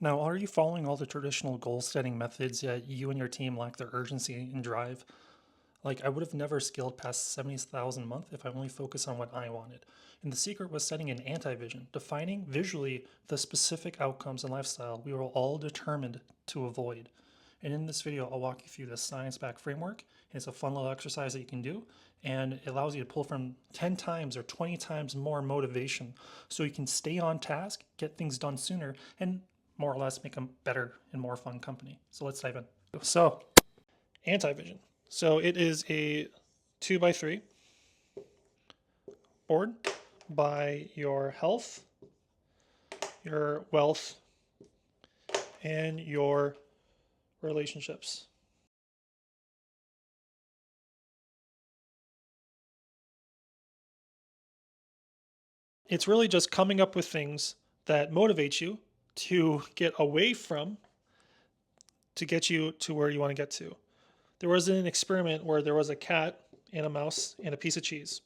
Now, are you following all the traditional goal setting methods yet you and your team lack the urgency and drive? Like, I would have never scaled past 70,000 a month if I only focused on what I wanted. And the secret was setting an anti vision, defining visually the specific outcomes and lifestyle we were all determined to avoid. And in this video, I'll walk you through this science backed framework. It's a fun little exercise that you can do, and it allows you to pull from 10 times or 20 times more motivation so you can stay on task, get things done sooner, and more or less make a better and more fun company. So let's dive in. So, anti-vision. So it is a 2x3 board by your health, your wealth, and your relationships. It's really just coming up with things that motivate you to get away from to get you to where you want to get to. There was an experiment where there was a cat and a mouse and a piece of cheese.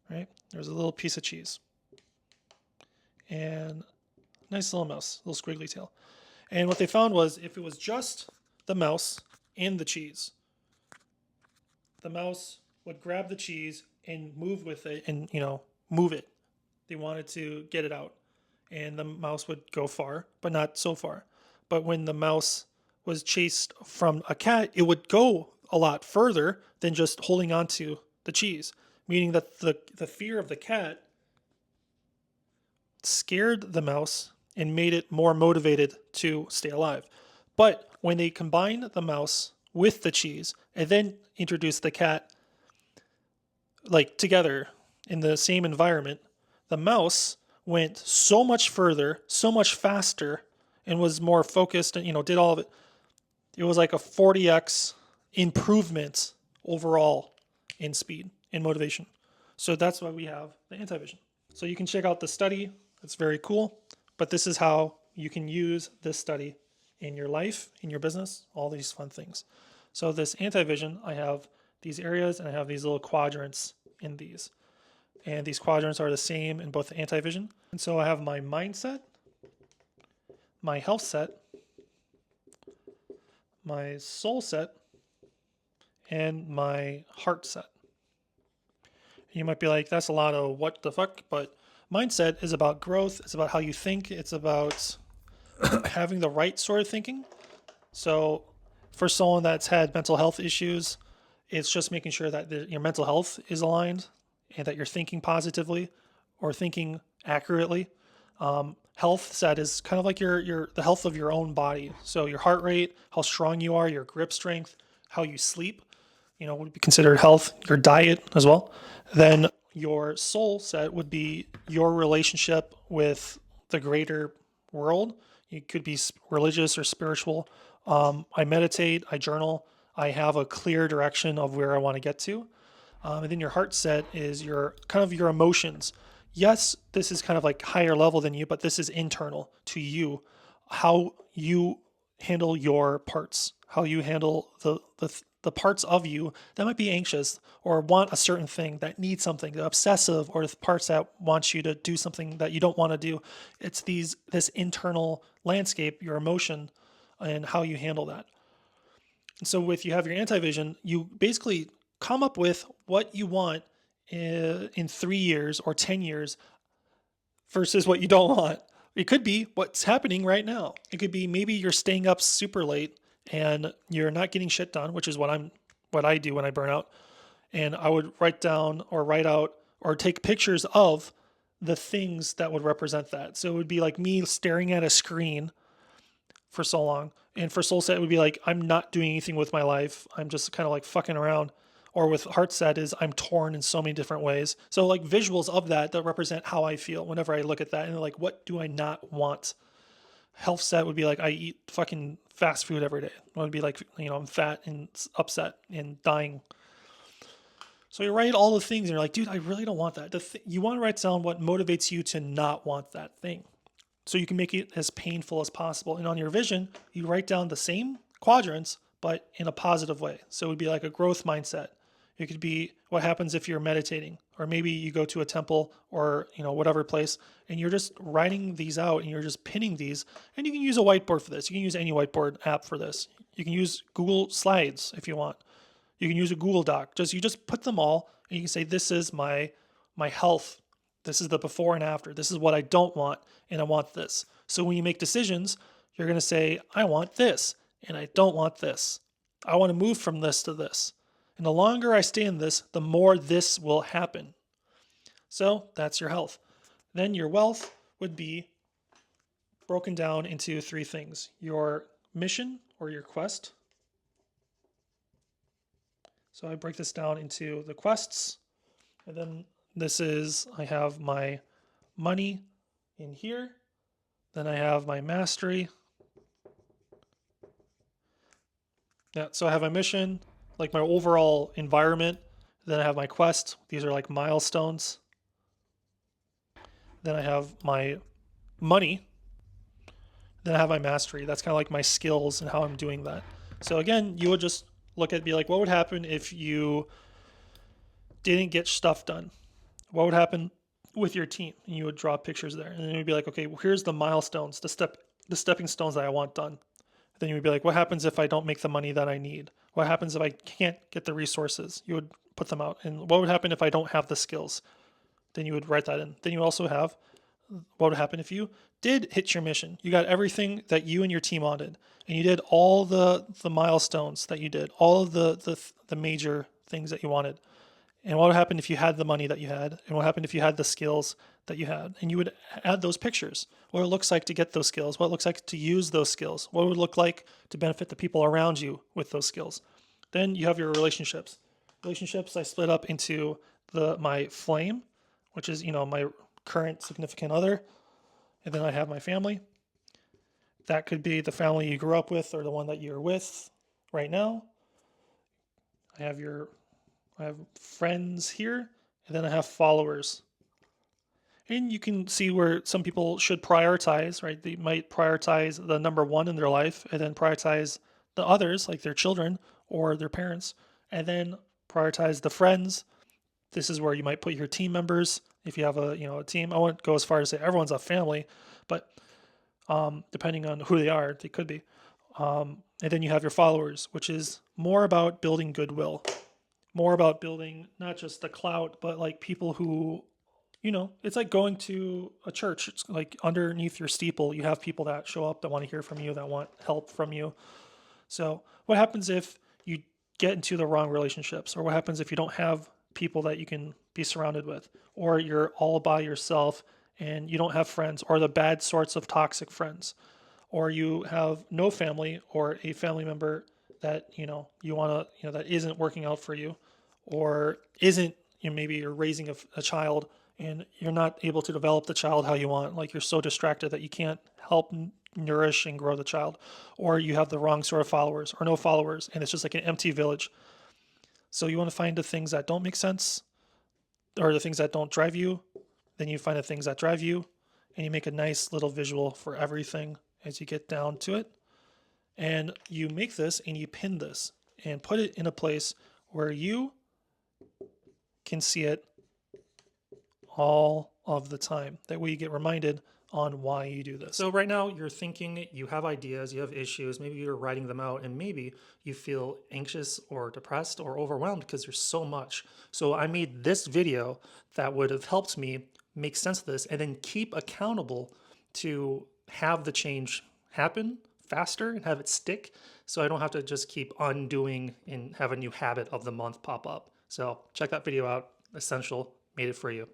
Right? There's a little piece of cheese and nice little mouse, little squiggly tail. And what they found was if it was just the mouse and the cheese, the mouse would grab the cheese and move with it and, move it. They wanted to get it out. And the mouse would go far, but not so far. But when the mouse was chased from a cat, it would go a lot further than just holding on to the cheese, meaning that the fear of the cat scared the mouse and made it more motivated to stay alive. But when they combined the mouse with the cheese and then introduced the cat like together in the same environment, the mouse went so much further, so much faster, and was more focused and did all of it. It was like a 40x improvement overall in speed and motivation. So that's why we have the anti-vision. So you can check out the study. It's very cool. But this is how you can use this study in your life, in your business, all these fun things. So this anti-vision, I have these areas and I have these little quadrants in these. And these quadrants are the same in both the anti-vision. And so I have my mindset, my health set, my soul set, and my heart set. You might be like, that's a lot of what the fuck, but mindset is about growth. It's about how you think. It's about having the right sort of thinking. So for someone that's had mental health issues, it's just making sure that your mental health is aligned and that you're thinking positively or thinking accurately. Health set is kind of like the health of your own body. So your heart rate, how strong you are, your grip strength, how you sleep, would be considered health, your diet as well. Then your soul set would be your relationship with the greater world. You could be religious or spiritual. I meditate, I journal, I have a clear direction of where I want to get to. And then your heart set is your kind of your emotions. Yes, this is kind of like higher level than you, but this is internal to you. How you handle your parts, how you handle the parts of you that might be anxious or want a certain thing, that need something, the obsessive, or the parts that want you to do something that you don't want to do. It's this internal landscape, your emotion, and how you handle that. And so with you have your anti-vision, you basically come up with what you want in 3 years or 10 years versus what you don't want. It could be what's happening right now. It could be maybe you're staying up super late and you're not getting shit done, which is what I do when I burn out. And I would write down or write out or take pictures of the things that would represent that. So it would be like me staring at a screen for so long. And for soul set, it would be like, I'm not doing anything with my life. I'm just kind of like fucking around. Or with heart set is I'm torn in so many different ways. So like visuals of that represent how I feel whenever I look at that. And like, what do I not want? Health set would be like, I eat fucking fast food every day. It would be like, I'm fat and upset and dying. So you write all the things and you're like, dude, I really don't want that. You want to write down what motivates you to not want that thing, so you can make it as painful as possible. And on your vision, you write down the same quadrants, but in a positive way. So it would be like a growth mindset. It could be what happens if you're meditating, or maybe you go to a temple or whatever place, and you're just writing these out and you're just pinning these. And you can use a whiteboard for this. You can use any whiteboard app for this. You can use Google Slides if you want. You can use a Google Doc. You just put them all, and you can say, this is my health. This is the before and after. This is what I don't want, and I want this. So when you make decisions, you're going to say, I want this, and I don't want this. I want to move from this to this. And the longer I stay in this, the more this will happen. So that's your health. Then your wealth would be broken down into three things: your mission or your quest. So I break this down into the quests, and then I have my money in here. Then I have my mastery. Yeah, so I have my mission, like my overall environment. Then I have my quest. These are like milestones. Then I have my money. Then I have my mastery. That's kind of like my skills and how I'm doing that. So again, you would just look at, be like, what would happen if you didn't get stuff done? What would happen with your team? And you would draw pictures there. And then you'd be like, okay, well, here's the milestones, the stepping stones that I want done. Then you would be like, what happens if I don't make the money that I need? What happens if I can't get the resources? You would put them out. And what would happen if I don't have the skills? Then you would write that in. Then you also have what would happen if you did hit your mission. You got everything that you and your team wanted, and you did all the milestones that you did, all of the major things that you wanted. And what would happen if you had the money that you had? And what happened if you had the skills that you had? And you would add those pictures. What it looks like to get those skills, what it looks like to use those skills, what it would look like to benefit the people around you with those skills. Then you have your relationships. Relationships I split up into my flame, which is my current significant other. And then I have my family. That could be the family you grew up with or the one that you're with right now. I have friends here, and then I have followers. And you can see where some people should prioritize, right? They might prioritize the number one in their life and then prioritize the others, like their children or their parents, and then prioritize the friends. This is where you might put your team members. If you have a team, I wouldn't go as far as say everyone's a family, but depending on who they are, they could be. And then you have your followers, which is more about building goodwill, more about building not just the clout, but like people who, it's like going to a church. It's like underneath your steeple, you have people that show up that want to hear from you, that want help from you. So what happens if you get into the wrong relationships? Or what happens if you don't have people that you can be surrounded with? Or you're all by yourself and you don't have friends, or the bad sorts of toxic friends? Or you have no family, or a family member that you want to that isn't working out for you, or isn't maybe you're raising a child and you're not able to develop the child how you want, like you're so distracted that you can't help nourish and grow the child, or you have the wrong sort of followers or no followers and it's just like an empty village. So you want to find the things that don't make sense, or the things that don't drive you. Then you find the things that drive you, and you make a nice little visual for everything as you get down to it. And you make this and you pin this and put it in a place where you can see it all of the time. That way you get reminded on why you do this. So right now you're thinking, you have ideas, you have issues, maybe you're writing them out, and maybe you feel anxious or depressed or overwhelmed because there's so much. So I made this video that would have helped me make sense of this and then keep accountable to have the change happen faster and have it stick, so I don't have to just keep undoing and have a new habit of the month pop up. So check that video out. Essential, made it for you.